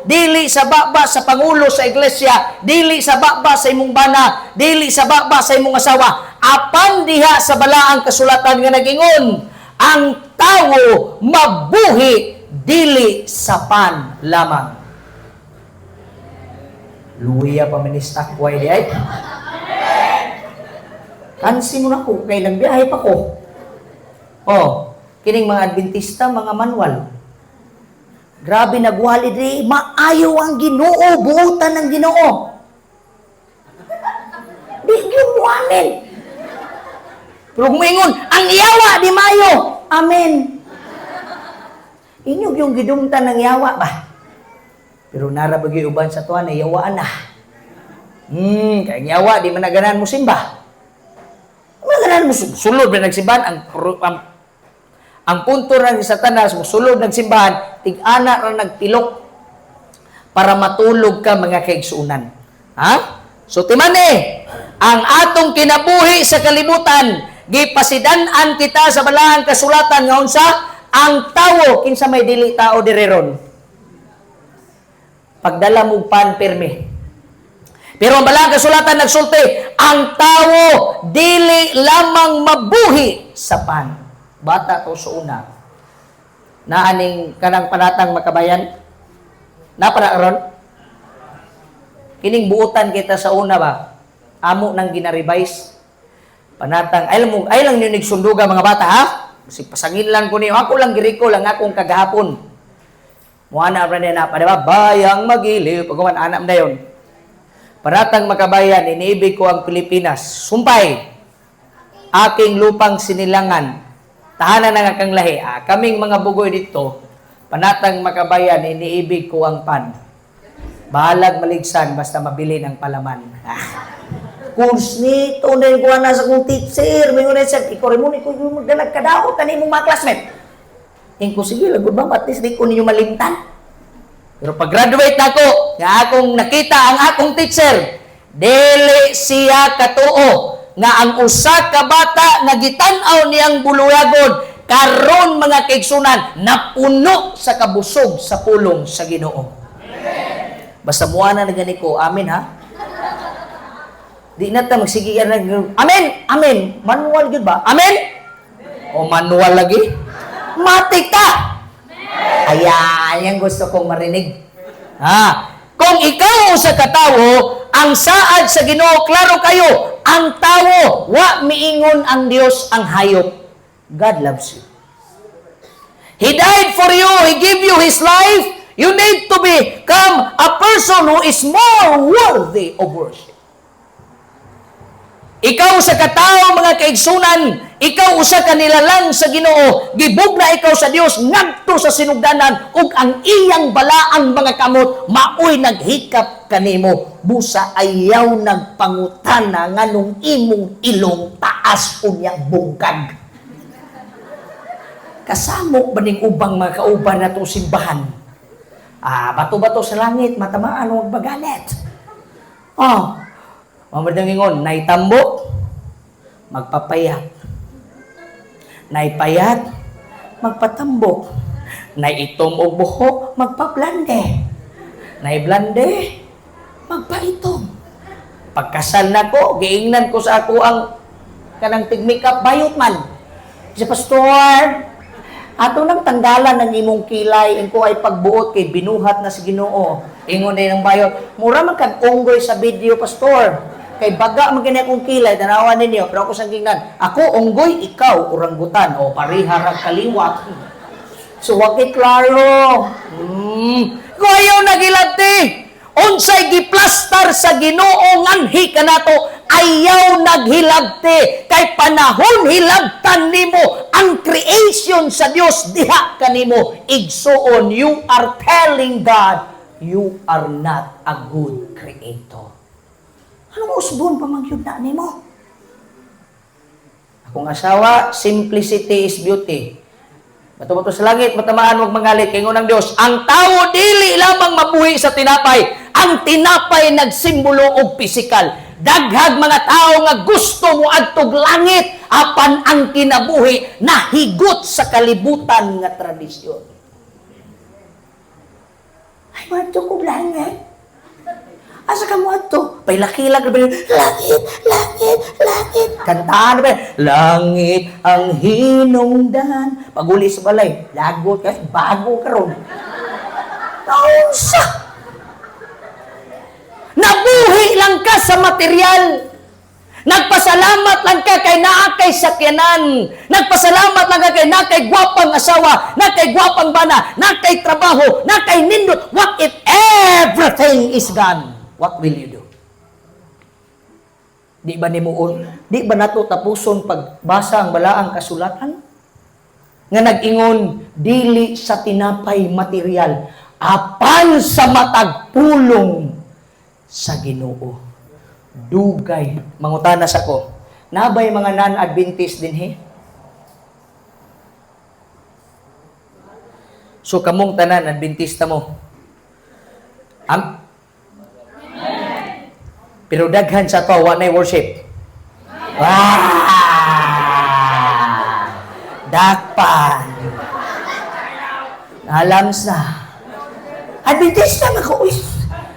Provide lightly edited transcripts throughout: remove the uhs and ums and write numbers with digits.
dili sa baba sa pangulo sa iglesia, dili sa baba sa imong bana, dili sa baba sa imong asawa. Apan diha sa balaang kasulatan nga nagingon, ang tawo mabuhi dili sa pan lamang. Luya pa ministak way di ay. Kansi mo na ko, kay nagbiyahe pa ko. Oh, kining mga Adventista, mga manual. Grabe nagwali di, maayo ang Ginoo, buutan ng Ginoo. Di gimuamin. Pero kumingon, ang yawa di mayo. Amen. Inyog yung gidumtan ng yawa ba? Pero narabagi uban sa tuwan, ay yawaan na. Kaya yawa, di managanan mo simba. Managanan mo sulod na nagsimbahan. Ang punto ng Satanas, sulod nagsimbahan, tig-ana na nagpilok para matulog ka mga kaigsuunan. Ha? So, timani, ang atong kinabuhi sa kalibutan, gipasidan-an kita sa balaang kasulatan nga unsa ang tawo kinsa may dili tao direron pagdala mo pan pirmi. Pero ang balaang kasulatan nagsulti, ang tawo dili lamang mabuhi sa pan. Bata to sa una. Naaning kanang panatang makabayan? Napara ron? Kining buutan kita sa una ba? Amo nang ginarevise. Panatang, ay lang yung nagsunduga mga bata, ha? Kasi pasangin lang ko niyo. Ako lang giriko lang akong kagahapon. Muana pa na pa, diba? Bayang magiliw. Pagkuman, anak na yun. Panatang makabayan, iniibig ko ang Pilipinas. Sumpay, aking lupang sinilangan. Tahanan ng akang lahi. Kaming mga bugoy dito, panatang makabayan, iniibig ko ang pan. Bahalag maligsan, basta mabili ng palaman. Kurs ni, tunay ko na sa kong teacher. May unay siya, ikaw rin mo, ikaw yung magdalag ka daw, kanin mong mga classmate. Ko, sige, lagod ba, at least di ko ninyo malimtan. Pero pag-graduate na ako, nga akong nakita ang akong teacher, dili siya katuo, nga ang usa ka bata nga gitanaw niyang buluyagon, karon mga kaigsunan, napuno sa kabusog sa pulong sa Ginoo. Basta muana na gani ko, amin ha? Di na ta magsigiyan na, amen, amen, manual yun ba? Amen? O manual lagi? Matik ta! Ayan, yan gusto kong marinig. Kung ikaw sa katawo, ang saad sa Ginoo, klaro kayo, ang tawo, wa miingon ang Dios ang hayop. God loves you. He died for you. He gave you His life. You need to become a person who is more worthy of worship. Ikaw sa katao, mga kaigsunan, ikaw usa ka nilalang sa Ginoo, gibug na ikaw sa Dios ngadto sa sinugdanan, ug ang iyang balaang mga kamot maoy naghikap kanimo, busa ayaw nagpangutana nganong imong ilong taas unyang bungkag. Kasamo ba ning ubang mga kauban nato simbahan? Bato-bato sa langit, matamaan o magalit. Mamadang naitambo, magpapayat. Naipayat, magpatambo. Naitom o buhok, magpablande. Naiblande, magpaitom. Pagkasal na ko, giingnan ko sa ako ang kanang tig-makeup bayot man. Si Pastor, ato nang tanggalan ng imong kilay, ko ay pagbuot kay binuhat na si Ginoo. Ingon din ng bayot, mura man kag unggoy sa video, Pastor. Kay baga magani akong kilay, tanawan ninyo, pero ako sang gingnan, ako unggoy, ikaw oranggutan, o pariharag kaliwat. So wakit klaro. Kung ayaw nagilati, unsay giplastar sa Ginoo nganhi kanato, ayaw naghilabti, kay panahon hilabtan nimo ang creation sa Dios diha kanimo. Igsuon, you are telling God you are not a good creator. Anong usbon pa magyud na nimo? Akong asawa, simplicity is beauty. Bato-bato sa langit, matamaan wag mangalit kay ngunang Dios. Ang tao dili lamang mabuhi sa tinapay. Ang tinapay nagsimbolo og pisikal. Daghag mga tao nga gusto mo adtog langit, apan ang kinabuhi nahigot sa kalibutan nga tradisyon. Ay Mato ko langit. Asa ka mo ato? Pailakilag na ba? Langit, langit, langit. Kantaan na ba? Langit ang hinungdan. Paguli sa balay, lagot ka, bago ka ron. Naunsa? Nabuhi lang ka sa material. Nagpasalamat lang ka kay naa kay sakyanan. Nagpasalamat lang ka kay naa kay gwapang asawa, na kay gwapang bana, na kay trabaho, na kay nindot. What if everything is gone? What will you do? Di ba di ba nato tapuson pagbasa ang balaang kasulatan? Nga nag-ingon, dili sa tinapay material, apan sa matagpulong sa Ginoo. Dugay. Mangutanas ako. Nabay mga non-Adventist din he? So kamong tanan, Adventista mo. Pero daghan sa to, wa nay worship. Dakpan. Alam sa. Adventista na ko.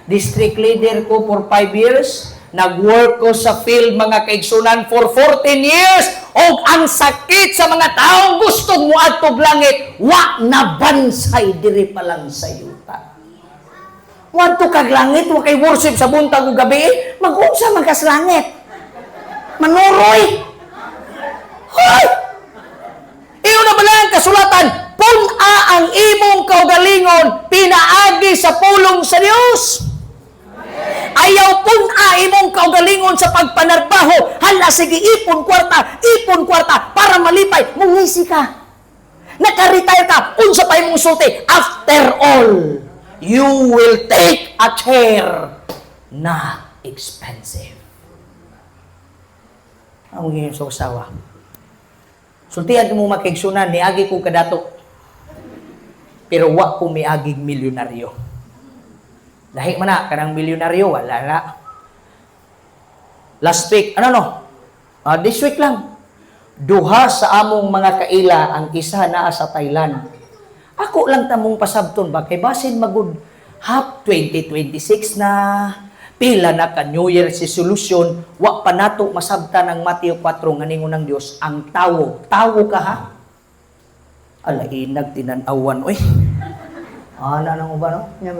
District leader ko for 5 years. Nag-work ko sa field mga kaigsunan for 14 years. O ang sakit sa mga taong gusto mo atog langit, wa na bansay diri pa lang sa yuta. Wanto kag langit, wa kay worship sa buntag ug gabi, mag-unsa man kas langit? Manuroy. Hoy! Iyo na bala ang kasulatan, pun-a ang imong kaugalingon pinaagi sa pulong sa Dios. Ayaw pun-a imong kaugalingon sa pagpanarbaho. Hala, sige, ipon kwarta para malipay. Mungisi ka. Naka-retire ka. Unsa pa imong sulti. After all, you will take a chair na expensive. Ang ngayon sa usawa. Sultihan mo makigsunan, niagi ko kadato. Pero wa ko miagig milyonaryo. Dahil man na, kanang milyonaryo, wala na. Last week, this week lang, duha sa among mga kaila, ang isa naa sa Thailand. Ako lang tamong pasabton ba, kay basin magud half 2026 na, pila na ka New Year resolution, wa pa nato masabtan ang Mateo 4 nga ningon ng Dios, ang tawo. Tawo ka ha? Alainag tinanawan, oy. Ana nang ba no? Nya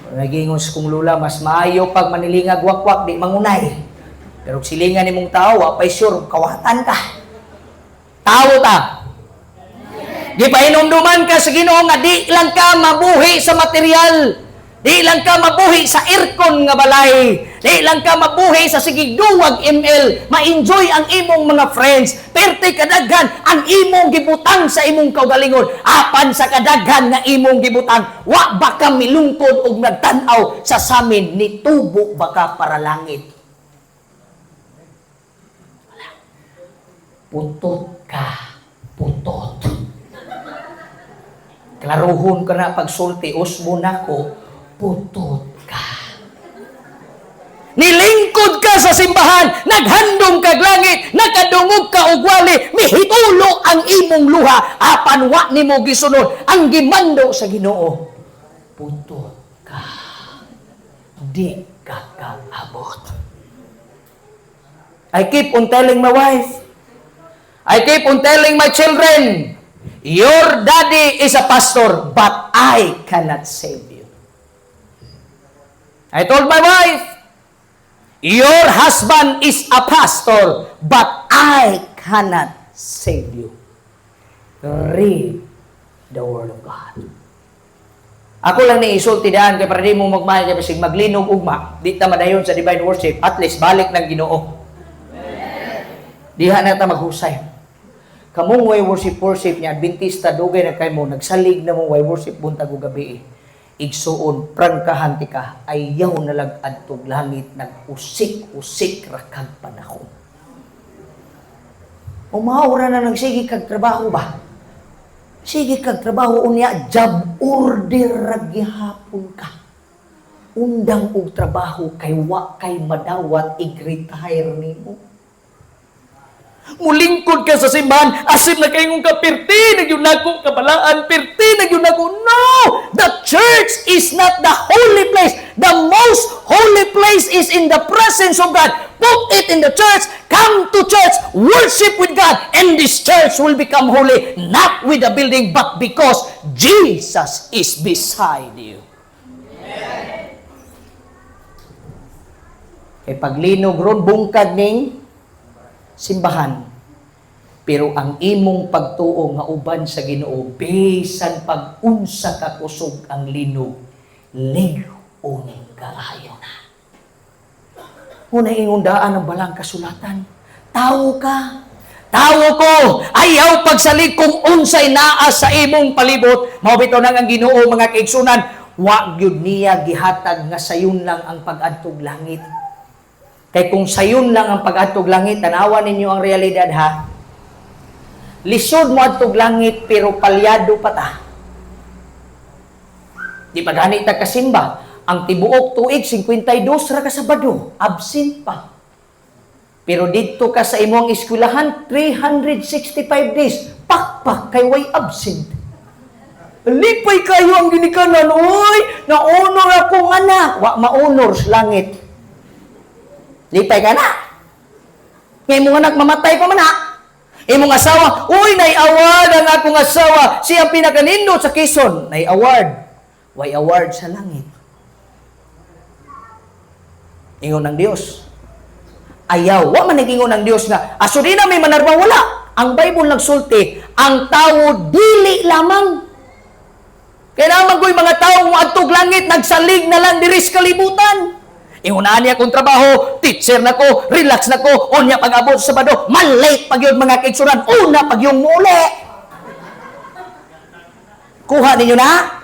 nagingon sa kong lula, mas maayo pag manilingag wakwak, di mangunay. Pero silingan ni mong tao, wapay sure, kawatan ka. Tao ta. Di pa inumduman ka sa Ginoo nga di lang ka mabuhi sa material. Di lang ka mabuhi sa aircon nga balay. Di lang ka mabuhi sa sigigduwag ML. Ma-enjoy ang imong mga friends. Perte kadaghan ang imong gibutang sa imong kaugalingon. Apan sa kadaghan nga imong gibutang, wa ba ka milungkod og nagtan-aw sa samin ni tubo ba ka para langit. Putot ka. Putot. Klaruhon ka na pagsulti, usmo na ko, putot ka. Nilingkod ka sa simbahan, naghandom kag langit, nakadungog ka og wali, mihitulo ang imong luha, apan wa nimo gisunod ang gimando sa Ginoo. Putot ka. Di ka kaabot. I keep on telling my wife, I keep on telling my children, your daddy is a pastor, but I cannot save you. I told my wife, your husband is a pastor, but I cannot save you. Read the Word of God. Ako lang ni isulti daan kay para di mo magmahal kay basig maglinog ugma, di ta madayon sa divine worship, at least balik ng Ginoo. Diha na ta maghusay. Kamong way worship niya, Adventista, dugay na kay mo, nagsalig na mo way worship buntag o gabi. Igsuon, prangkahan ti ka, ayaw na lang adtog langit, nag-usik-usik rakag panahon. Umaura na nagsige kag trabaho ba? Sige kag trabaho unya, job order ragyahapon ka. Undang og trabaho kay wa kay madawat i-retire nimo. Mulingkod ka sa simbahan, asin na kayong kapirti, nagyun ako kabalaan, pirti, nagyun ako, no! The church is not the holy place. The most holy place is in the presence of God. Put it in the church. Come to church. Worship with God. And this church will become holy. Not with the building, but because Jesus is beside you. Kay paglinog ron, bungkag ning simbahan. Pero ang imong pagtuo nga uban sa Ginoo, bisan pag-unsa ka kusog ang linog, ligon kaayo na. Una ingundaan ang balang kasulatan. Tawo ka. Tawo ko. Ayaw pagsalig kung unsay naa sa imong palibot. Mao nang ang Ginoo mga kaigsunan. Wa gyud niya gihatag nga sayon lang ang pag-adtog langit. Kay kung sayon lang ang pag-adtog langit, tanawa ninyo ang realidad ha. Lisod mo adtog langit pero palyado pa ta. Di pa gani ta kasimba. Ang tibuok tuig 52 ra ka Sabado, absent pa. Pero dito ka sa imong eskwelahan 365 days, pakpak kay way absent. Lipay kayo ang ginikanan, oy, naunor akong anak, wa maunor sa langit. Lipay ka na. Ngay mong anak mamatay pa man ha. Imong asawa, uy, nay-award ang akong asawa. Siya pinakanindo sa Quezon. Nay-award. Way award sa langit. Ingon ng Diyos. Ayaw. Wa man nag-ingon ng Diyos nga, aso di na may manarbang wala. Ang Bible nagsulti, ang tao dili lamang. Kaya naman ko'y mga tao mo adtog langit, nagsalig na lang diris kalibutan. Iunaan niya akong trabaho, teacher na ko, relax na ko, o niya pag-abot sa Sabado, malate pag yun mga kaigsunan, una pag yung muli. Kuha ninyo na?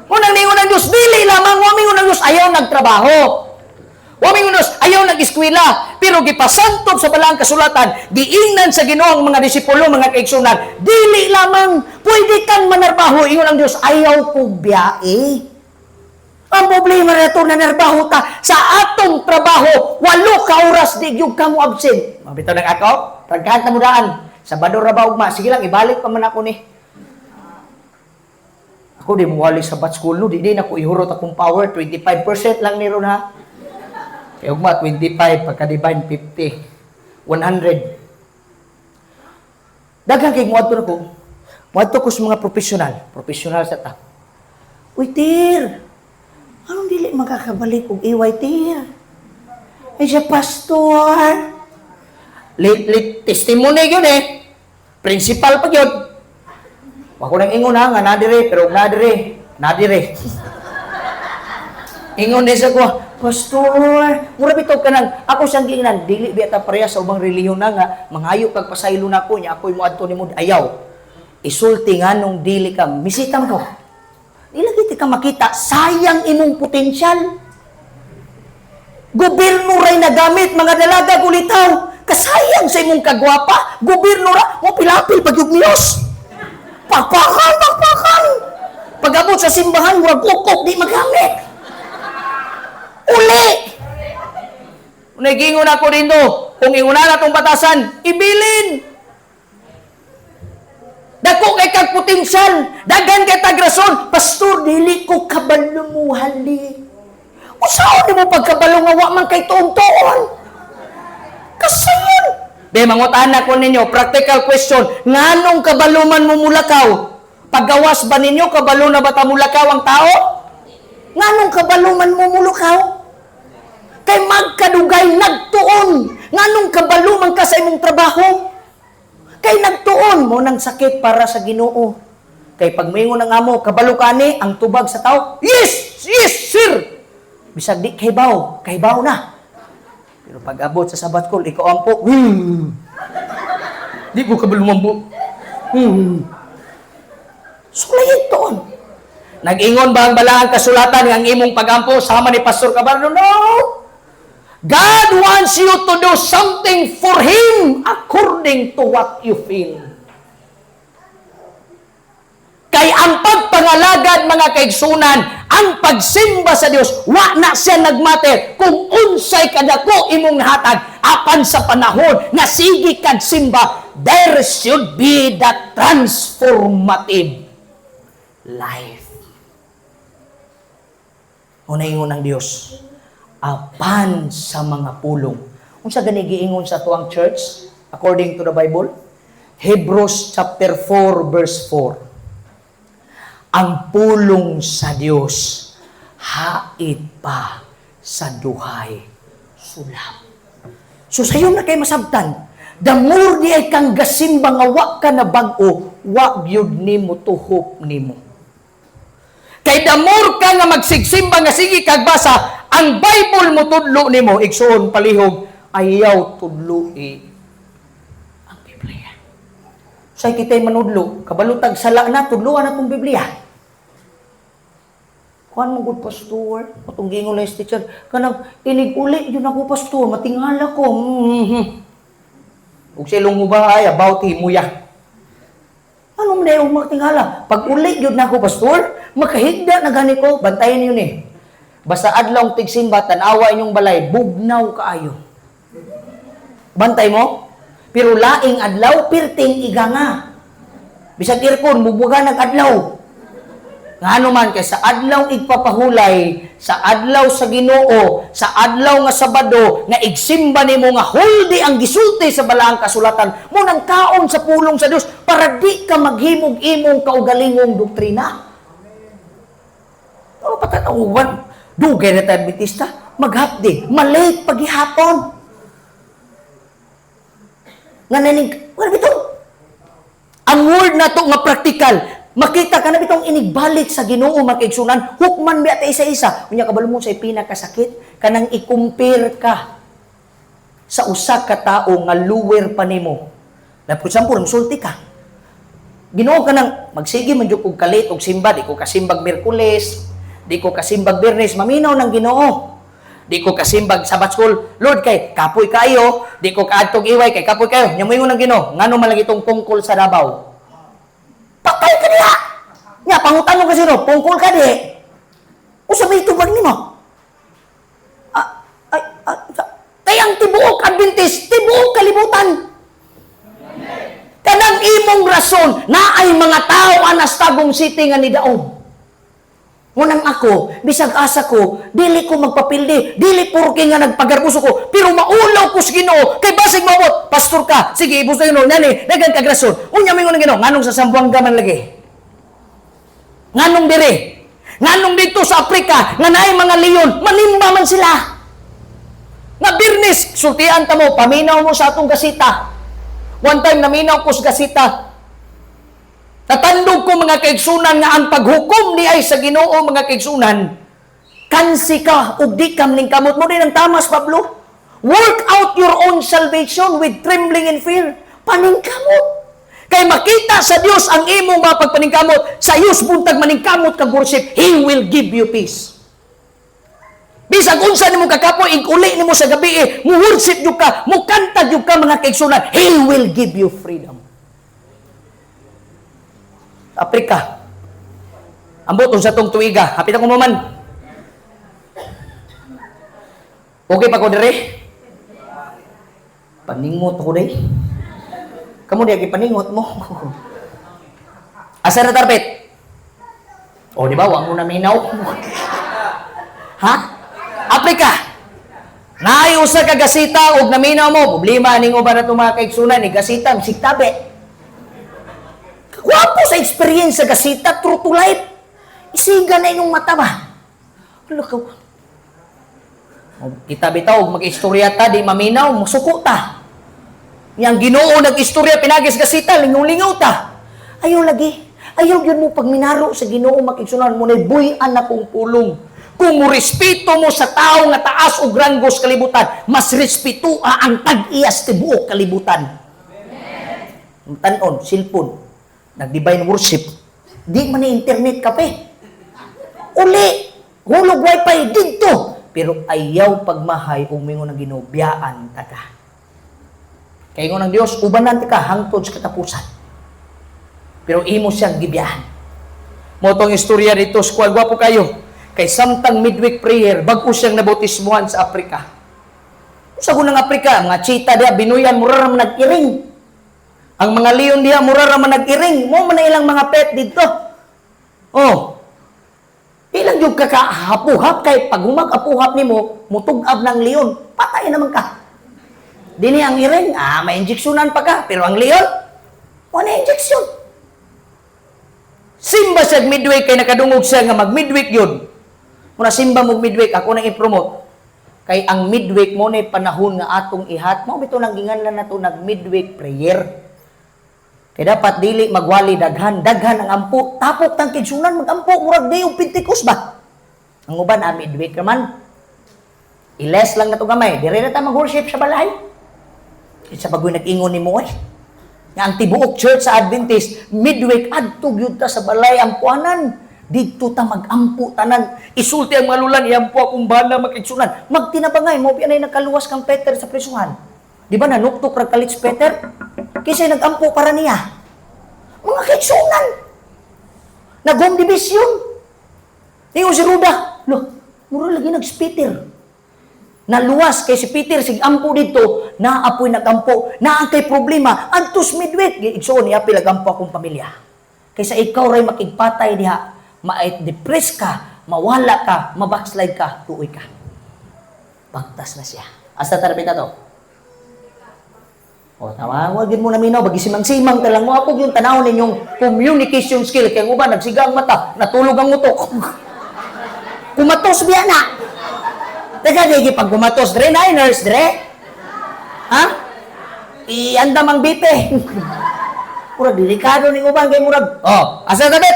Unang ningon ng Diyos, dili lamang, wamingon ng Diyos, ayaw nagtrabaho. Wamingon ng Diyos, ayaw nag-eskwela. Pero gipasantob sa balang kasulatan, giingnan sa Ginoo ang mga disipulo, mga kaigsunan, dili lamang, pwede kang manarbaho, ingon ng Diyos, ayaw ko biyae. Ang problema na ito, nanarbaho ta sa atong trabaho, 8 ka oras di yung kamo absent. Mabito ng ako, pagkanta mo daan, Sabado rabaw ma, sige lang, ibalik pa man ako ni. Ako di mo wali sa bat school, no, di na ko ihurot akong power, 25% lang niron ha. Kaya ugma, 25, pagka-divine, 50, 100. Daghang kay muadto na ko, muadto ko sa mga professional sa ta. Uy, Tir, anong dili makakabalik og iway, Tir? Ay siya, pastor. Lit testimony yun eh. Principal pa yun. Wako nang ingon ha, nga nadire, pero nadire. Ingon din sa ko, pastor, mura bitog ka nang, ako siyang giingnan, dili biyata pareha sa ubang reliyon na nga, mangayo kag pasaylo na ko niya, ako'y muadto ni mo, ayaw. Isulti nga nung dili ka, misitam ko. Dili kita ka makita, sayang imong potensyal. Gobyerno ray nagamit, mga dalaga gulitaw. Kasayang sa imong kagwapa. Gobyerno ra, mo pilapil pagyugmiyos. Pakpakan. Pag-abot sa simbahan, murag ukok, di magamit. Uli! Nagingon ako rin do, kung inguna na itong batasan, ibilin. Dako kay kag potensyal, dagan kay tagrason, pastor, dili ko kabalo mo hali. Usaon ni mo pagkabalo nga wa man kay tuon-tuon. Kasayon. Be mangutana ko ninyo, practical question, nganong kabalo man mo mulakaw? Paggawas ba ninyo kabalo na ba ta mulakaw ang tao? Nganong kabalo man mo mulakaw? Kay magkadugay nagtuon. Nganong kabalo man ka sa imong trabaho? Kay nagtuon mo ng sakit para sa Ginoo. Kay pagmingon ng amo, kabalo ka ni ang tubag sa tao. Yes, sir. Bisag di kaybaw na. Pero pag abot sa sabat call, ikaw ampo. Di ko kabalo mambo. Sulayin toon. Nag-ingon ba ang balang kasulatan ang imong pagampo sama ni Pastor Cabardo? No. God wants you to do something for Him according to what you feel. Kay ang pagpangalagad, mga kaigsunan, ang pagsimba sa Dios, wa na siya nagmater kung unsay kadako imong nahatag apan sa panahon na sige kad simba, there should be that transformative life. Hunaingon ng Dios, apan sa mga pulong. Unsa gani giingon sa tuang church according to the Bible? Hebrews chapter 4 verse 4. Ang pulong sa Dios hait pa sa duhay sulam. So sayo na kay masabtan, the more di ay kang gasimba nga wa ka na bag-o, wa gyud nimo tuhop nimo. Kay the more ka nga magsigsimba nga sige kagbasa, ang Bible mo tudlo nimo, igsoon palihog, ayaw tudloi ang Biblia. Say kita'y manudlo, kabalutag sala na, tudloan na itong Biblia. Kuhan mo good pastor, atong gingon lang teacher, kanang inig-uli yun ako pastor, matingala ko. Ug silong mo ba ay about himuya. Ano man yung matingala? Pag uli yun na ako pastor, makahigda na gani ko, bantayan yun eh. Basta adlaw tigsimba, tanawa inyong balay, bugnaw kaayo. Bantay mo? Pero laing adlaw, pirting iganga. Bisag irkon, bubuga nag-adlaw. Nga man kay sa adlaw igpapahulay, sa adlaw sa Ginoo, sa adlaw nga Sabado, nga igsimba nimo nga huldi ang gisulti sa balaang kasulatan, mo nang kaon sa pulong sa Dios para di ka maghimog imong kaugalingong doktrina. Ano patatawag? Dugay na tayo Adventista, maghapdi, malate paghihapon. Nga naning, ano bito? Ang word na to nga praktikal, makita ka na bitong inigbalik sa Ginoo makigsunan, hukman biya ta isa-isa. Unya kabalo mo sa pinakasakit, kanang i-compare ka sa usa ka tao nga lower pa nimo. Na for example, sulti ka. Ginoo ka nang magsige man jud og kalit og simba, di ko kasimbag Miyerkules, di ko kasimbag Biyernes, maminaw ng Ginoo. Di ko kasimbag Sabbath school, Lord kay kapoy kayo, di ko kaadtog iway kay kapoy kayo. Nya moingon ng Ginoo, ngano man lagi tong pungkol sa Davao? Patay ka diha. Nya pangutan mo kasi no, pungkol ka di. Usa may tubag nimo? Kayang tibuok Adventist, tibuok kalibutan. Kanang imong rason na ay mga tao anas tagong city nga ni daog. Ngunang ako, bisag asa ko, dili ko magpapildi, dili porke nga nagpagarbuso ko, pero maulaw ko sa Ginoo, kay basig mabot, pastor ka, sige, ibus na Ginoo, nani, dagang kagrason, unya mo yung Ginoo, nganong sa Sambuanga man lagi? Nganong dire? Nganong dito sa Afrika, nga naay mga leon, manimba man sila. Nga Biyernes, sultian ta mo, paminaw mo sa atong gasita. One time, naminaw ko sa gasita, tatandog ko mga kaigsunan nga ang paghukom ni ay sa Ginoo mga kaigsunan, kansi ka ug di ka maningkamot mo din ang tamas Pablo. Work out your own salvation with trembling and fear. Paningkamot. Kay makita sa Dios ang imong mga pagpaningkamot, sa Dios buntag maningkamot kag worship, He will give you peace. Bisag unsa nimo kakapoy ig-uli nimo sa gabi, mo worship jud ka, mo kanta jud ka mga kaigsunan, He will give you freedom. Afrika. Ambot sa tong tuiga. Hapit ako maman. Okay pa ko dire? Paningot ako dire. Kamu di paningot mo. Asa na tarpet? O di ba, wag mo na minaw. Ha? Afrika. Naay usa ka gasita og naminaw mo, problema ning uban na mga kaigsunan ni gasita misig tabi. Wapo sa experience sa gasita, true to life. Isiga na inyong mata ba? Wala ka. Kita bitaw, mag-istorya ta, di maminaw, musuko ta. Yang Ginoo nag-istorya, pinagis gasita, lingaw-lingaw ta. Ayaw lagi. Ayaw yun mo pagminaro sa Ginoo, makiksunan mo na buyan na kong pulong. Kung mo respeto mo sa tao nga taas o granggos kalibutan, mas respeto ang tag-iyas tibuok kalibutan. Tanon, silpon. Nag-divine worship, di man ni internet kape. Uli, hulog wifi dito. Pero ayaw pagmahay umingon ng ginobiyaan taka. Kaya ng Diyos, ubanan ka hangtod sa katapusan. Pero imo siyang gibiyahan. Motong istorya dito, squad, gwapo kayo. Kay samtang midweek prayer, bago siyang nabotismuhan sa Afrika. Sa gunang Afrika, mga cheetah diya, binuyan, mura naman nag-iring. Ang mga leon diya, mura naman nag-iring. Mo man na ilang mga pet dito. Oh. Ilang Nindog ka hapuhap kay pag humag-apuhap nimo, mutugab ng leon, patay naman ka. Dini ang iring, may injeksyonan pa ka, pero ang leon, wala injeksyon. Simba siya midweek kay nakadungog siya nga mag-midweek yun. Muna simba mo midweek, ako nang i-promote. Kay ang midweek mo na panahon nga atong ihat, mo bito nang ginganlan na to nag-midweek prayer. Kaya dapat dili magwali daghan ang ampo, tapok tang kidsunan mag-ampo, murag day og Pentecost ba? Ang uban, midweek naman. Iles lang na to gamay, dire na ta mag-worship sa balay. Isa bagoy nag-ingon ni mo nga ang tibuok church sa Adventist, midweek, adto gyud ta sa balay ampuanan. Dito ta mag-ampo tanan. Isulti ang malulan, iampo akong bala makigsunan. Magtinabangay, mo bianay nakaluwas kang Peter sa prisuhan. Di ba nanuktok ra kalits Peter? Kisay nag-ampo para niya. Mga kaigsunan. Nag-home division. Tingnan si Ruda. Mura lagi nag-Peter. Naluwas kay si Peter, sig ampo dito, naapoy nagampo, naangkay problema, antos midweek, igsoon niya pilagampo akong pamilya. Kaysa ikaw ray makigpatay diha, ma-depress ka, mawala ka, mabackslide ka, tuoy ka. Pagtas na siya. Asa tarapita to? O, tawag din mo na minaw, bagisimang-simang ka lang mo, ako yung tanaw ninyong communication skill, kaya uban, nagsigang mata, natulog ang mutok. Kumatos biya na. Teka, di pag gumatos, dre, nurse, dre? Ha? Iandam ang bipe. Murag, delikado ni uban, kay murag. Asa tabit?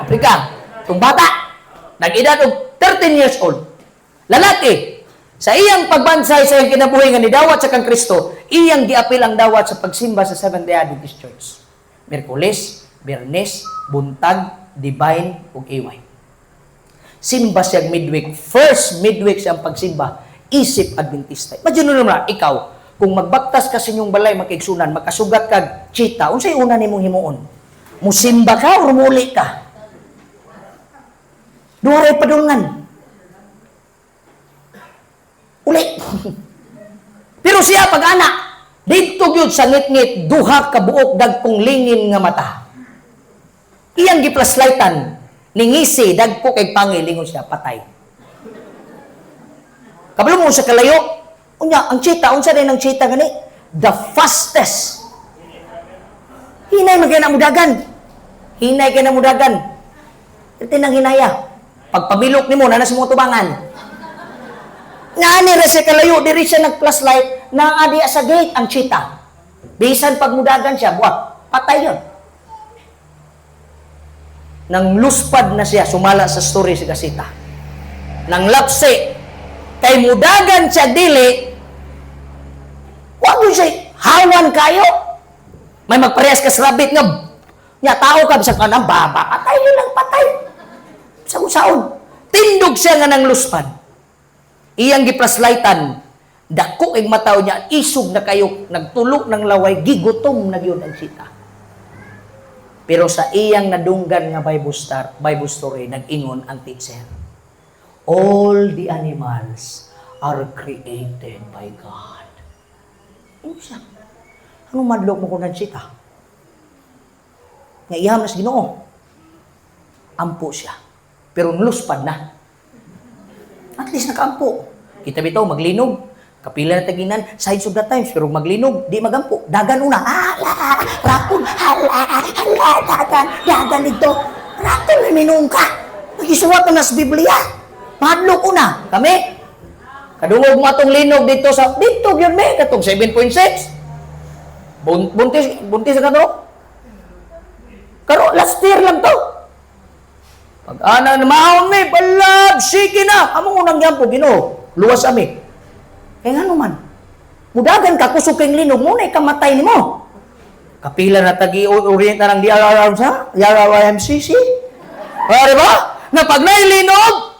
Afrika. Itong bata, nag-edad og 13 years old. Lalaki, sa iyang pagbansay sa iyang kinabuhi nga ni dawat sa kang Kristo, iyang giapil ang dawat sa pagsimba sa Seventh-day Adventist Church. Miyerkules, Biyernes, Buntag, Divine, ug Iway. Simba siyang midweek. First midweek siyang pagsimba. Isip Adventista. Imagine mo naman, ikaw, kung magbaktas ka sa inyong balay, makigsunan, makasugat kag chita, unsay una nimong himuon? Musimba ka o rumuli ka? Duwaray padulngan. Uli. Pero siya pag-anak, dito gyud sa ngit-ngit, duha ka buok dagkong lingin nga mata. Iyang giplaslightan, ningisi, dagko kay pangilingon siya, patay. Kabalo mo sa kalayo, ang cheetah, unsa din ang cheetah gani? The fastest. Hinay magkaya na mudagan. Hinay kaya na mudagan. Ito nang hinaya. Pagpamilok ni mo, nanas mo tubangan. Nga ra sa kalayo, diri siya nag-plus light, na adi sa gate ang cheetah. Bisan pagmudagan siya, buwak, patay yun. Nang luspad na siya, sumala sa story si Gasita. Nang lapse, kay mudagan siya dili, wag mo siya, hawan kayo. May magparehas ka sa rabbit nga, tao ka, bisag ka ng baba, patay yun lang, patay. Saon-saon. Tindog siya nga nang luspad. Iyang giplaslightan, dako ing mataw niya, isog na kayo, nagtulok ng laway, gigutom na yun ang sita. Pero sa iyang nadunggan nga Bible story, nag-ingon ang teacher. All the animals are created by God. Ano siya? Anong madlok mo kung nagsita? Nga iyam na sa Ginoo. Ampo siya. Pero luspad na. At least nakaampo. Kita bitaw, maglinog. Kapila na taginan, signs of the times, pero maglinog, di magampo. Dagan una, rakon, dagan ito. Rakon, minung ka. Nagisuwat na sa Biblia. Madlok una. Kami, kadungog mo atong linog dito yun may, katong 7.6. Buntis ka to? Karo, last year lang to. Pag-ana na mahon may, balab, sige na. Among unang yampo, Ginoo, luwas ami. Kaya nga naman, mudagan ka, kusok kang linog, muna ikamatay ni mo. Kapila na tagi-orient na ng DRRMCC. Pare ba? Na pag nailinog,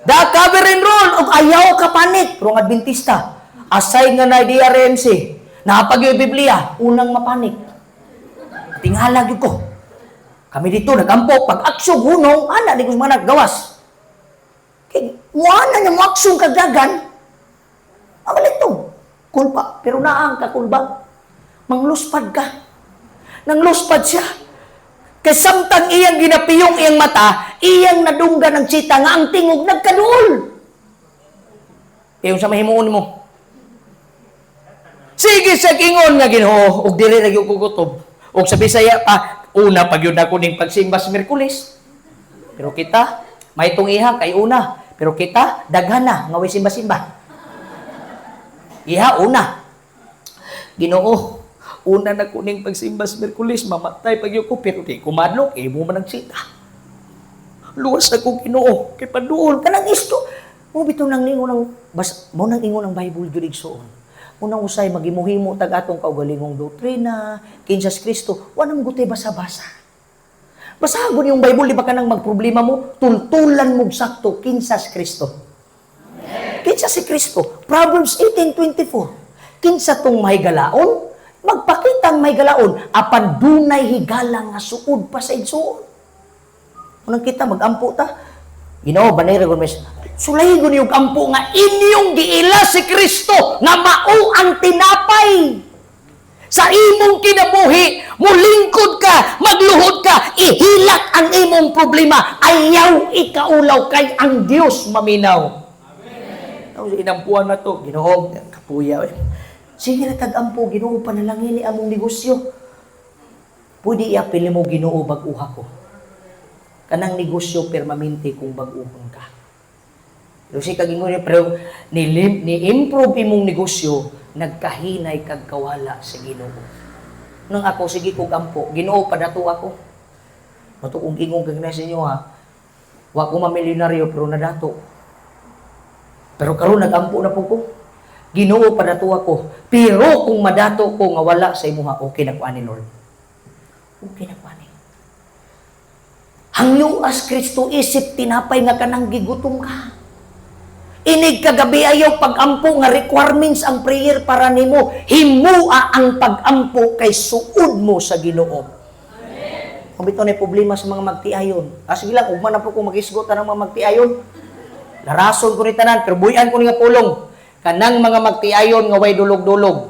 the cover and roll, o ayaw ka panik. Rong Adventista, asay nga na DRMC, napag yung Biblia, unang mapanik. Tinghalag yun ko. Kami dito, nagampo, pag aksyon, hunong, di ko mga naggawas. Kaya, muana niya mo aksyon kagagan, balik to. Kulpa. Pero naang ka kulba. Mangluspad ka. Nang luspad siya. Kay samtang iyang ginapiyong iyang mata, iyang nadungga ng tsita nga ang tingog nagkaduol. Yung sa mahimuon mo. Sige sa kingon nga Ginoo, ug dili ra gyud ko kutob. Ug sa Bisaya pa, una pag yun ako ning pagsimba sa Miyerkules. Pero kita, may itong iha kay una. Pero kita, daghan na, nga way simba-simba. Iha, una. Ginoo, una na kuning pagsimba sa Miyerkules, mamatay pag yun ko, pero di kumadlok, mo man nagsita. Luwas ako Ginoo, kay paduol, kanang isto. Mo bitaw nang ningon ng, mo nang ingon ng Bible jud igsoon. Unang usay magimuhimo tag atong kaugalingong doktrina, kinsas Kristo, wa nang gutay basa-basa. Basagon yung Bible, di ba ka nang magproblema mo? Tultulan mo sakto, kinsas Kristo. Kinsas si Kristo. Proverbs 18:24. Kinsa tong mahigalaon, magpakitang mahigalaon, apan dunay higala nga suod pa sa igsoon. Unang kita, magampo ta. Ginoo, banay ragon mes. Sulay gun yung ampo nga inyong giila si Kristo nga mao ang tinapay. Sa imong kinabuhi, mulingkod ka, magluhod ka, ihilak ang imong problema. Ayaw ikaulaw kay ang Dios maminaw. Amen. Inampuan na to, Ginoo, kapuya. Sige na tag-ampo, Ginoo, panalangin ni among negosyo. Pwede iapili mo, Ginoo, bag-uha ko. Kanang negosyo permanente kung bag-uhon ka. Pero si kagingon pero ni-improve imong negosyo, nagkahinay kag kawala sa Ginoo. Nang ako sige kog ampo, Ginoo padato ako. Mato kung ingong kag na sa inyo ha. Wa ko mamilyonaryo pero nadato. Pero karon nagampo na po ko. Ginoo padato ako. Pero kung madato ko nga wala sa imuha, okay na ko ani Lord. Okay na ko ani. Hangyo as Kristo isip tinapay nga kanang gigutom ka. Inig kagabi ayaw pag-ampo nga requirements ang prayer para nimo. Himua ang pag-ampo kay suod mo sa Ginoo. Amen. Kung bitaw na problema sa mga magtiayon. Sige lang, ugman na po kung mag-isgot ng mga magtiayon. Larason ko ni tanan, pero buyan ko ni nga pulong. Kanang mga magtiayon nga way dulog-dulog.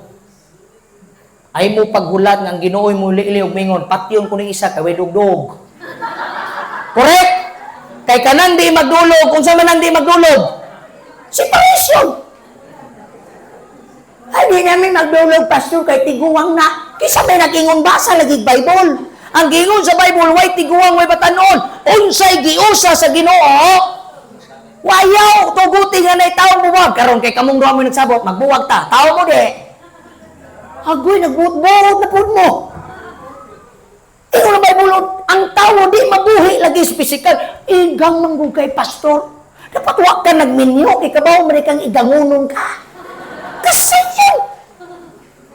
Ay mo paghulat nga ang Ginoo mo liili og mingon, patyon ko ning isa kay way dugdog. Correct? Kay kanang di magdulog, unsa man ang di magdulog? Separation. Ay, di namin magdulog, pastor, kay tiguwang na. Kisa may nag-ingon basa lagi Bible. Ang gingon sa Bible, way tiguwang, way batanon. Unsay giusa sa Ginoo. Wayaw, tuguti nga na taong buwag. Karon kay kamong duha mo nagsabot, magbuwag ta. Tao mo di. Agoy, nagbuot-buot na po mo. Ingon ang Bible, ang tao di mabuhi lagi physical. Igang manggug kay pastor. Dapat wak ka nagminyo, ikabaw mo kang igangunon ka. Kasi yun.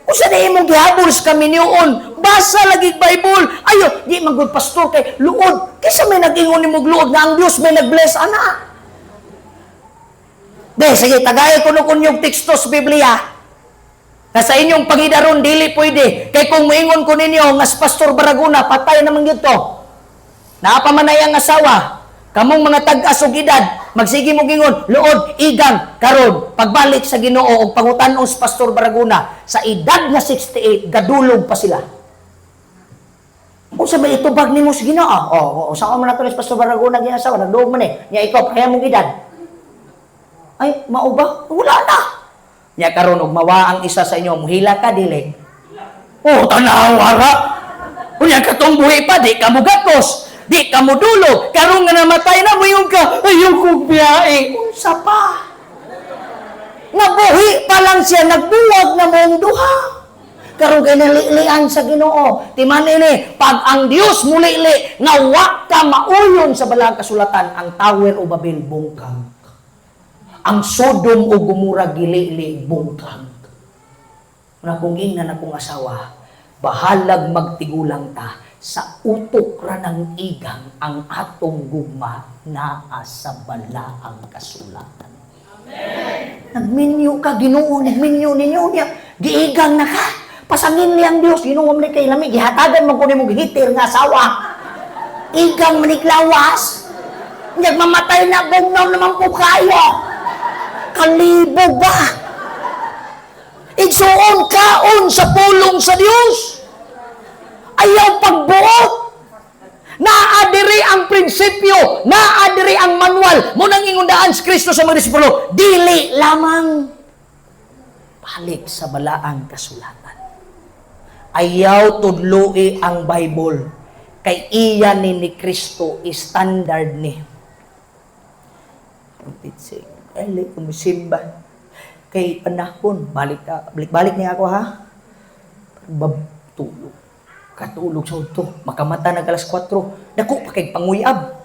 Kung sa na imong gihabol sa kaminyoon, basa lagi Bible. Ayo, di magod pastor kay luod. Kaysa may nag-ingon ni mong luod nga ang Diyos may nag-bless, ana. De, sige, tagay ko nung yung tekstos Biblia. Na sa inyong pangidaron, dili pwede. Kay kung maingon ko ninyo, ngas Pastor Baraguna, patay naman yun to. Naapamanay ang asawa. Kamong mga tag-asog edad, magsige mo gingon, luod, igang, karon, pagbalik sa Ginoo og pangutan-os Pastor Baraguna, sa edad nga 68, gadulog pa sila. Kung sa may itubag ni mo sa Ginoo, saan man nato ni Pastor Baraguna ginasawa, nagduog man nya ikaw, kaya mong edad. Ay, mao ba? Wala na. Nya karon og mawa ang isa sa inyo, muhila ka, dili. Tanawa ra. Kunya katong buhi pa, di ka mo gatos. Di ka mo dulo, karong nga namatay na, mayroon ka, ayaw kong biyahe. Unsa pa? Nabuhi pa lang siya, nagbuwag na mong duha. Karong kay nalilian sa Ginoo. Timan ini, pag ang Dios mulili, nga wa ka mauyon sa balang kasulatan, ang Tower o Babel bungkag. Ang Sodom o Gomora gilili bungkag. Una kong ingnan akong asawa, bahalag magtigulang ta, sa utok ra ng igang ang atong gugma naa sa balaang kasulatan. Amen. Nagminyo ka, Ginoo, nagminyo ninyo niya. Giigang na ka. Pasangin niyang Dios, Ginoo man kay lami, gihatagan mo ko nimo gihitir nga asawa. Igang maniklawas. Nagmamatay na gugnaw naman po kayo. Kalibog ba? Igsuon kaon sa pulong sa Dios. Ayaw pagbuot. Naadiri ang prinsipyo na adiri ang manual mo nang ingundaan si Kristo sa mga disipulo, dili lamang balik sa balaang kasulatan. Ayaw tudloi ang Bible kay iya ni Kristo standard ni. Ay, kumisimba kay panahon, balik niya ako ha. Babtulog. Katulog sa udto, makamata na alas 4. Dako pa kay panguyab.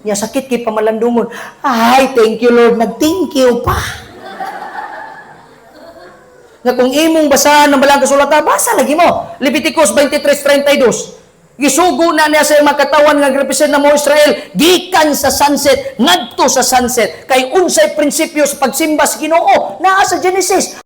Nya sakit kay pamalandungon. Ay, thank you Lord, nag-thank you pa. Nga kung imong basahan ng balang kasulatan, basa lagi mo. Leviticus 23:32. Gisugo na niya sa mga katawan nga represent na mo Israel gikan sa sunset ngadto sa sunset kay unsay prinsipyo sa pagsimba sa Ginoo naa sa Genesis.